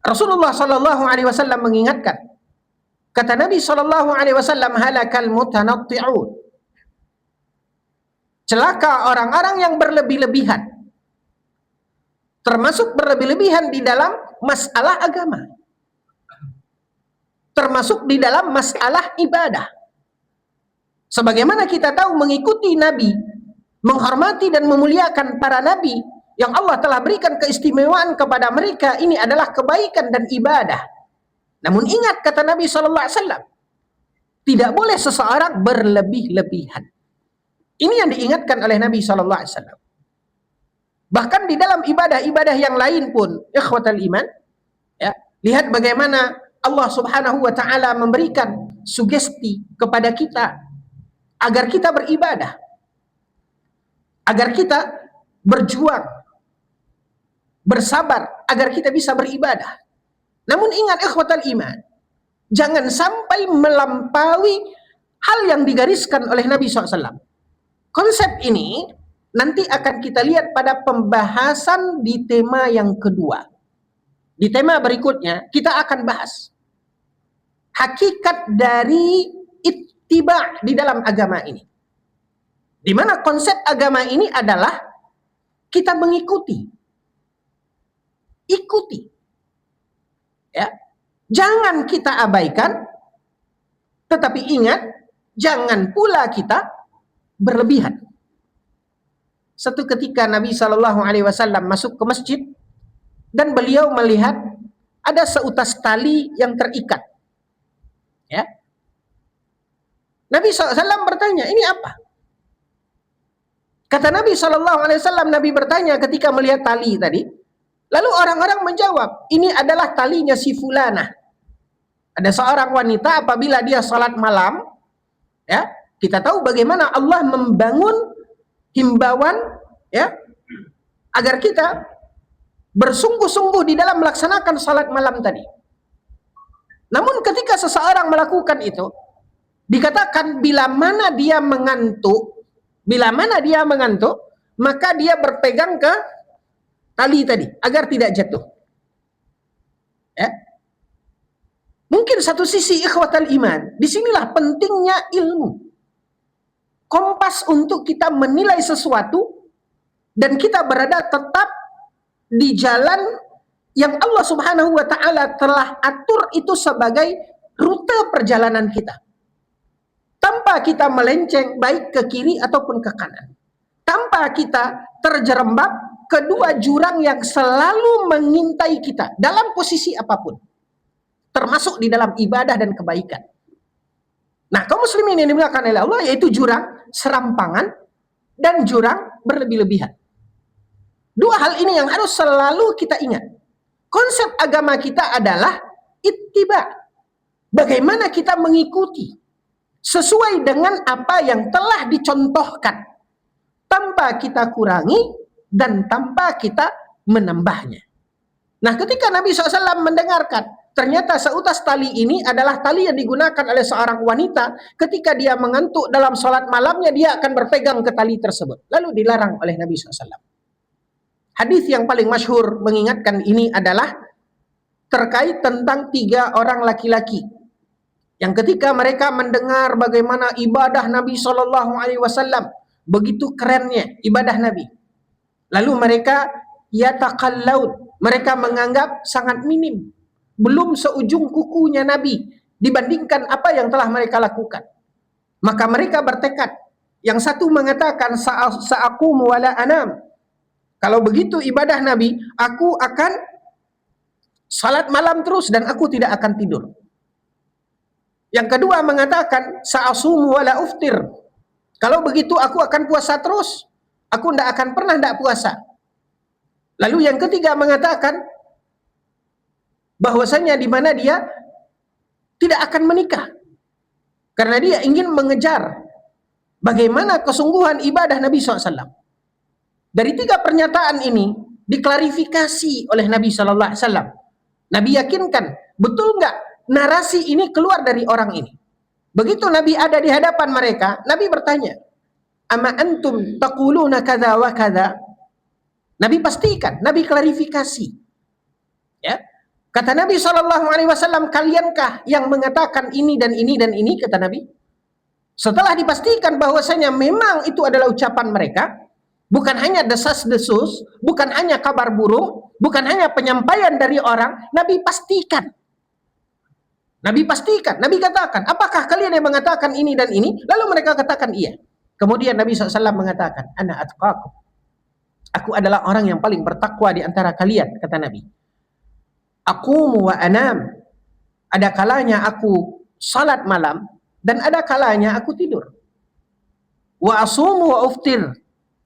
Rasulullah SAW mengingatkan, kata Nabi SAW, halakal mutanatti'un. Celaka orang-orang yang berlebih-lebihan. Termasuk berlebih-lebihan di dalam masalah agama. Termasuk di dalam masalah ibadah. Sebagaimana kita tahu mengikuti Nabi, menghormati dan memuliakan para Nabi yang Allah telah berikan keistimewaan kepada mereka, ini adalah kebaikan dan ibadah. Namun ingat kata Nabi SAW, tidak boleh seseorang berlebih-lebihan. Ini yang diingatkan oleh Nabi SAW. Bahkan di dalam ibadah-ibadah yang lain pun, ikhwatal iman, ya, lihat bagaimana Allah Subhanahu wa taala memberikan sugesti kepada kita agar kita beribadah, agar kita berjuang, bersabar, agar kita bisa beribadah. Namun ingat ikhwatal iman, jangan sampai melampaui hal yang digariskan oleh Nabi SAW. Konsep ini nanti akan kita lihat pada pembahasan di tema yang kedua. Di tema berikutnya kita akan bahas hakikat dari ittiba di dalam agama ini. Di mana konsep agama ini adalah kita mengikuti. Ikuti. Ya. Jangan kita abaikan, tetapi ingat, jangan pula kita berlebihan. Satu ketika Nabi SAW masuk ke masjid dan beliau melihat ada seutas tali yang terikat. Ya. Nabi SAW bertanya, ini apa? Kata Nabi SAW, Nabi bertanya ketika melihat tali tadi. Lalu orang-orang menjawab, ini adalah talinya si fulanah. Ada seorang wanita apabila dia salat malam, ya, kita tahu bagaimana Allah membangun himbauan, ya, agar kita bersungguh-sungguh di dalam melaksanakan salat malam tadi. Namun ketika seseorang melakukan itu, dikatakan bila mana dia mengantuk, maka dia berpegang ke tali tadi agar tidak jatuh. Ya. Mungkin satu sisi ikhwatal iman, disinilah pentingnya ilmu. Kompas untuk kita menilai sesuatu dan kita berada tetap di jalan yang Allah Subhanahu wa taala telah atur itu sebagai rute perjalanan kita. Tanpa kita melenceng baik ke kiri ataupun ke kanan. Tanpa kita terjerembab kedua jurang yang selalu mengintai kita dalam posisi apapun. Termasuk di dalam ibadah dan kebaikan. Nah, kaum muslimin yang dimuliakan oleh Allah, yaitu jurang serampangan dan jurang berlebih-lebihan. Dua hal ini yang harus selalu kita ingat. Konsep agama kita adalah ittiba. Bagaimana kita mengikuti sesuai dengan apa yang telah dicontohkan, tanpa kita kurangi dan tanpa kita menambahnya. Nah, ketika Nabi SAW mendengarkan ternyata seutas tali ini adalah tali yang digunakan oleh seorang wanita ketika dia mengantuk dalam sholat malamnya, dia akan berpegang ke tali tersebut. Lalu dilarang oleh Nabi SAW. Hadis yang paling masyhur mengingatkan ini adalah terkait tentang 3 orang laki-laki yang ketika mereka mendengar bagaimana ibadah Nabi SAW, begitu kerennya ibadah Nabi, lalu mereka yataqallaun, mereka menganggap sangat minim, belum seujung kukunya Nabi dibandingkan apa yang telah mereka lakukan. Maka mereka bertekad, yang satu mengatakan sa'aqumu wala anam, kalau begitu ibadah Nabi, aku akan salat malam terus dan aku tidak akan tidur. Yang kedua mengatakan sa'asumu wala uftir, kalau begitu aku akan puasa terus, aku tidak akan pernah tidak puasa. Lalu yang ketiga mengatakan bahwasanya di mana dia tidak akan menikah karena dia ingin mengejar bagaimana kesungguhan ibadah Nabi SAW. Dari 3 pernyataan ini diklarifikasi oleh Nabi SAW. Nabi yakinkan, betul nggak narasi ini keluar dari orang ini? Begitu Nabi ada di hadapan mereka, Nabi bertanya, "Ama antum taquluna kadza wa kadza?" Nabi pastikan, Nabi klarifikasi. Ya. Kata Nabi SAW, "Kaliankah yang mengatakan ini dan ini dan ini?" kata Nabi. Setelah dipastikan bahwasanya memang itu adalah ucapan mereka, bukan hanya desas-desus, bukan hanya kabar burung, bukan hanya penyampaian dari orang, Nabi pastikan. Nabi pastikan, Nabi katakan, apakah kalian yang mengatakan ini dan ini? Lalu mereka katakan iya. Kemudian Nabi SAW mengatakan, ana atqakum. Aku adalah orang yang paling bertakwa di antara kalian, kata Nabi. Aqumu wa anam. Ada kalanya aku salat malam, dan ada kalanya aku tidur. Wa asumu wa uftir.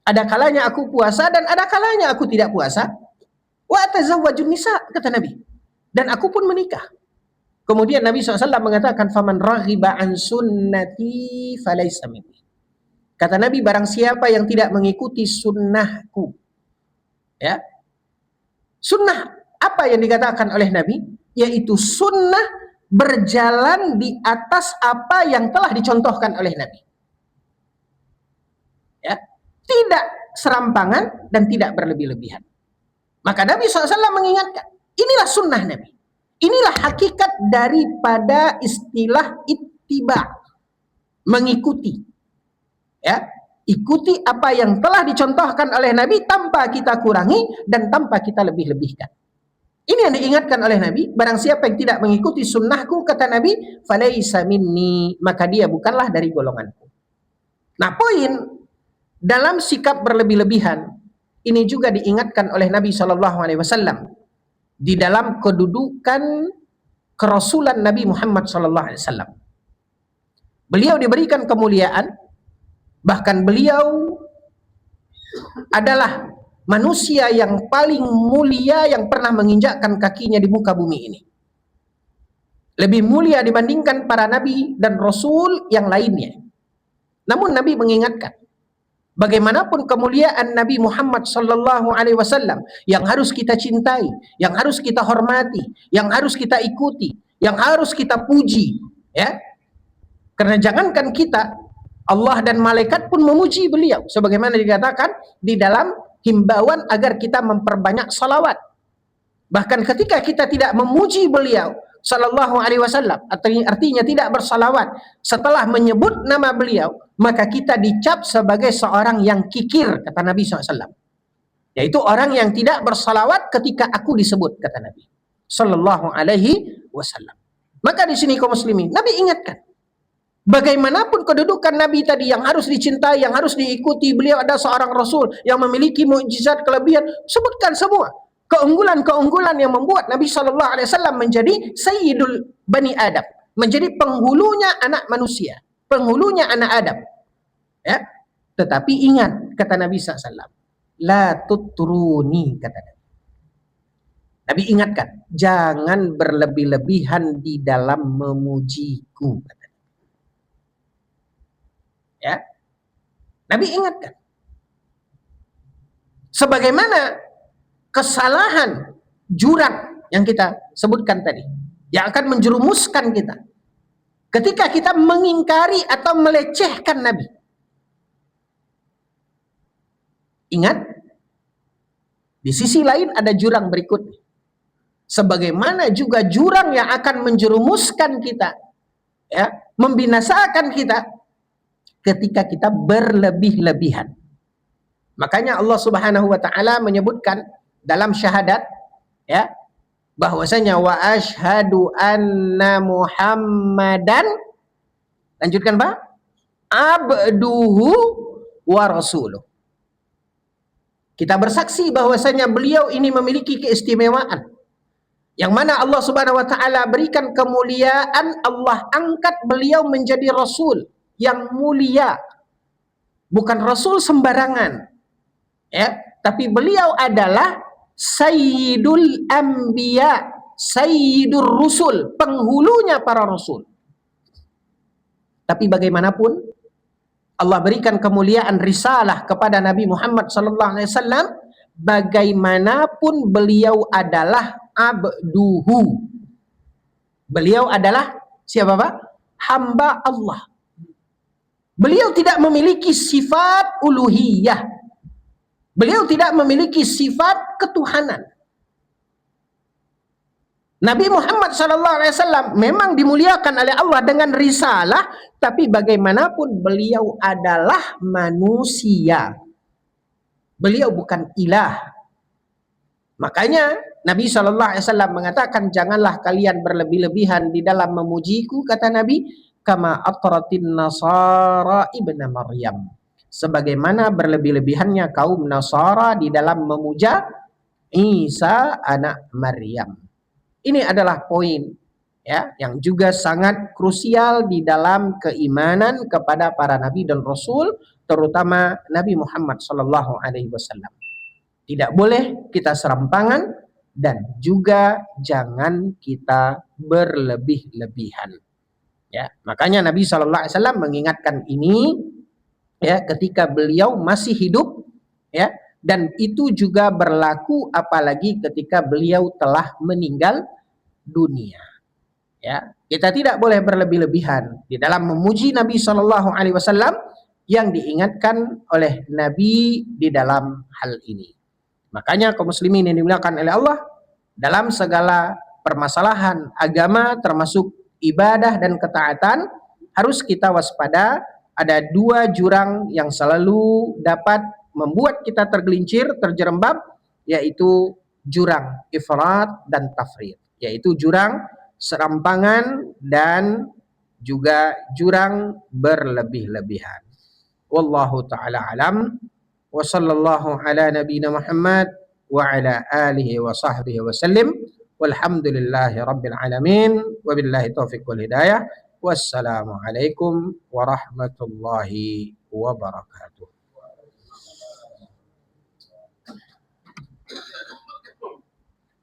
Ada kalanya aku puasa dan ada kalanya aku tidak puasa. Wa atazawwajun nisa, kata Nabi. Dan aku pun menikah. Kemudian Nabi SAW mengatakan, faman raghiba an sunnati falaysa minni. Kata Nabi, barang siapa yang tidak mengikuti sunnahku. Ya. Sunnah apa yang dikatakan oleh Nabi? Yaitu sunnah berjalan di atas apa yang telah dicontohkan oleh Nabi. Ya. Tidak serampangan dan tidak berlebih-lebihan. Maka Nabi SAW mengingatkan, inilah sunnah Nabi. Inilah hakikat daripada istilah ittiba, mengikuti. Ya, ikuti apa yang telah dicontohkan oleh Nabi tanpa kita kurangi dan tanpa kita lebih-lebihkan. Ini yang diingatkan oleh Nabi, barang siapa yang tidak mengikuti sunnahku, kata Nabi, falaisa minni, maka dia bukanlah dari golonganku. Nah, poin dalam sikap berlebih-lebihan ini juga diingatkan oleh Nabi SAW di dalam kedudukan kerasulan Nabi Muhammad SAW. Beliau diberikan kemuliaan, bahkan beliau adalah manusia yang paling mulia yang pernah menginjakkan kakinya di muka bumi ini. Lebih mulia dibandingkan para nabi dan rasul yang lainnya. Namun Nabi mengingatkan, bagaimanapun kemuliaan Nabi Muhammad SAW yang harus kita cintai, yang harus kita hormati, yang harus kita ikuti, yang harus kita puji, ya. Karena jangankan kita, Allah dan malaikat pun memuji beliau, sebagaimana dikatakan di dalam himbauan agar kita memperbanyak salawat. Bahkan ketika kita tidak memuji beliau sallallahu alaihi wasallam, artinya tidak bersalawat setelah menyebut nama beliau, maka kita dicap sebagai seorang yang kikir, kata Nabi SAW. Yaitu orang yang tidak bersalawat ketika aku disebut, kata Nabi sallallahu alaihi wasallam. Maka di sini kaum muslimin, Nabi ingatkan, bagaimanapun kedudukan Nabi tadi yang harus dicintai, yang harus diikuti, beliau ada seorang Rasul yang memiliki mukjizat, kelebihan, sebutkan semua keunggulan-keunggulan yang membuat Nabi SAW menjadi Sayyidul Bani Adam, menjadi penghulunya anak manusia, penghulunya anak Adam. Ya, tetapi ingat, kata Nabi SAW, la tutruni, kata Nabi. Nabi ingatkan, jangan berlebih-lebihan di dalam memujiku. Ya, Nabi ingatkan, sebagaimana kesalahan jurang yang kita sebutkan tadi. yang akan menjerumuskan kita ketika kita mengingkari atau melecehkan Nabi. Ingat, di sisi lain ada jurang berikutnya. Sebagaimana juga jurang yang akan menjerumuskan kita, ya, membinasakan kita ketika kita berlebih-lebihan. Makanya Allah Subhanahu wa taala menyebutkan dalam syahadat, ya, bahwasanya wa asyhadu anna Muhammadan, lanjutkan Pak, abduhu wa rasuluh. Kita bersaksi bahwasanya beliau ini memiliki keistimewaan yang mana Allah Subhanahu wa taala berikan kemuliaan, Allah angkat beliau menjadi rasul yang mulia. Bukan rasul sembarangan. Ya, tapi beliau adalah sayyidul anbiya, sayyidur rusul, penghulunya para rasul. Tapi bagaimanapun Allah berikan kemuliaan risalah kepada Nabi Muhammad sallallahu alaihi wasallam, bagaimanapun beliau adalah abduhu. Beliau adalah siapa, Pak? Hamba Allah. Beliau tidak memiliki sifat uluhiyah. Beliau tidak memiliki sifat ketuhanan. Nabi Muhammad SAW memang dimuliakan oleh Allah dengan risalah, tapi bagaimanapun beliau adalah manusia. Beliau bukan ilah. Makanya Nabi SAW mengatakan, janganlah kalian berlebih-lebihan di dalam memujiku, kata Nabi, kama atratin nasara ibna Maryam. Sebagaimana berlebih-lebihannya kaum Nasara di dalam memuja Isa anak Maryam. Ini adalah poin, ya, yang juga sangat krusial di dalam keimanan kepada para nabi dan rasul, terutama Nabi Muhammad sallallahu alaihi wasallam. Tidak boleh kita serampangan dan juga jangan kita berlebih-lebihan. Ya, makanya Nabi sallallahu alaihi wasallam mengingatkan ini, ya, ketika beliau masih hidup, ya, dan itu juga berlaku apalagi ketika beliau telah meninggal dunia. Ya, kita tidak boleh berlebih-lebihan di dalam memuji Nabi Shallallahu Alaihi Wasallam yang diingatkan oleh Nabi di dalam hal ini. Makanya kaum muslimin yang dimuliakan oleh Allah, dalam segala permasalahan agama termasuk ibadah dan ketaatan harus kita waspada. Ada dua jurang yang selalu dapat membuat kita tergelincir, terjerembab, yaitu jurang ifrat dan tafrid, yaitu jurang serampangan dan juga jurang berlebih-lebihan. Wallahu ta'ala alam, wa sallallahu ala nabiyina Muhammad wa ala alihi wa sahbihi wa sallim, walhamdulillahi rabbil alamin, wa billahi taufiq wal hidayah, wassalamu alaikum warahmatullahi wabarakatuh.